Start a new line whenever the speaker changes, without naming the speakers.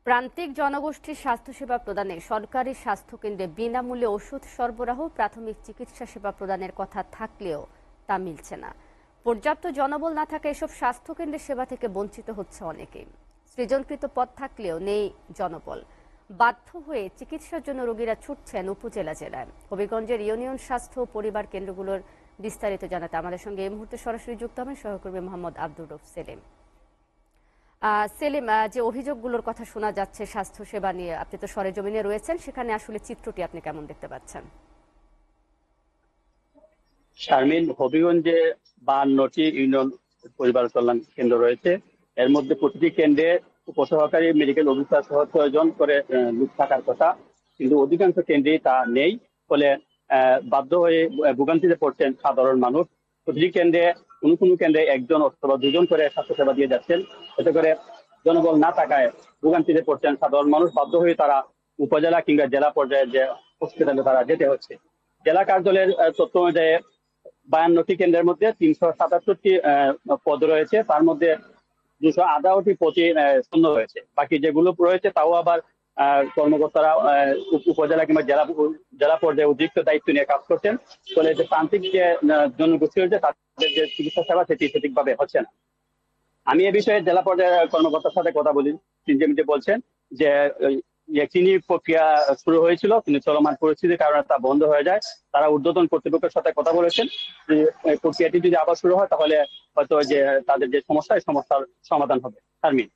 প্রান্তিক জনগোষ্ঠীর স্বাস্থ্যসেবা প্রদানে সরকারি স্বাস্থ্যকেন্দ্রে বিনামূল্যে ওষুধ সরবরাহ, প্রাথমিক চিকিৎসা সেবা প্রদানের কথা থাকলেও তা মিলছে না। পর্যাপ্ত জনবল না থাকা এসব স্বাস্থ্যকেন্দ্রের সেবা থেকে বঞ্চিত হচ্ছে অনেকেই। সৃজনকৃত পদ থাকলেও নেই জনবল। বাধ্য হয়ে চিকিৎসার জন্য রোগীরা ছুটছেন উপজেলা জেলায়। হবিগঞ্জের ইউনিয়ন স্বাস্থ্য ও পরিবার কেন্দ্রগুলোর বিস্তারিত জানাতে আমাদের সঙ্গে এই মুহূর্তে সরাসরি যুক্ত হবেন সহকর্মী মোহাম্মদ আব্দুর রউফ সেলিম। সেলিম, যে অভিযোগগুলোর কথা শোনা যাচ্ছে স্বাস্থ্যসেবা নিয়ে, আপনি তো সরেজমিনে রয়েছেন, সেখানে আসলে চিত্রটি আপনি কেমন দেখতে পাচ্ছেন?
শারমিন, হবিগঞ্জে 52টি ইউনিয়ন পরিবার কল্যাণ কেন্দ্র রয়েছে। এর মধ্যে প্রতিটি কেন্দ্রে উপসহকারী মেডিকেল অফিসার সহ 6 জন করে লোক থাকার কথা, কিন্তু অধিকাংশ কেন্দ্রেই তা নেই। ফলে বাধ্য হয়ে ভোগান্তিতে পড়ছেন সাধারণ মানুষ। প্রতিটি কেন্দ্রে কোনো কেন্দ্রে 1জন অথবা 2জন করে স্বাস্থ্যসেবা দিয়ে যাচ্ছেন। এতে করে জনবল না থাকায় ভোগান্তিতে পড়ছেন সাধারণ মানুষ। বাধ্য হয়ে তারা উপজেলা কিংবা জেলা পর্যায়ে যে হসপিটালে তারা যেতে হচ্ছে। জেলা কার্যালয়ের তথ্য অনুযায়ী 52টি কেন্দ্রের মধ্যে 377টি পদ রয়েছে, তার মধ্যে 218টি পদে শূন্য রয়েছে। বাকি যেগুলো রয়েছে তাও আবার কর্মকর্তারা উপজেলা কিংবা জেলা পর্যায়ে অতিরিক্ত দায়িত্ব নিয়ে কাজ করছেন। ফলে যে প্রান্তিক যে জনগোষ্ঠী রয়েছে তাদের যে চিকিৎসা সেবা সেটি সঠিকভাবে হচ্ছে না। আমি এ বিষয়ে জেলা পর্যায়ের কর্মকর্তার সাথে কথা বলি। তিনি বলছেন যে চিনি প্রক্রিয়া শুরু হয়েছিল, কিন্তু চলমান পরিস্থিতির কারণে তা বন্ধ হয়ে যায়। তারা ঊর্ধ্বতন কর্তৃপক্ষের সাথে কথা বলেছেন যে প্রক্রিয়াটি যদি আবার শুরু হয় তাহলে হয়তো যে তাদের যে সমস্যা, এই সমস্যার সমাধান হবে। শারমিন।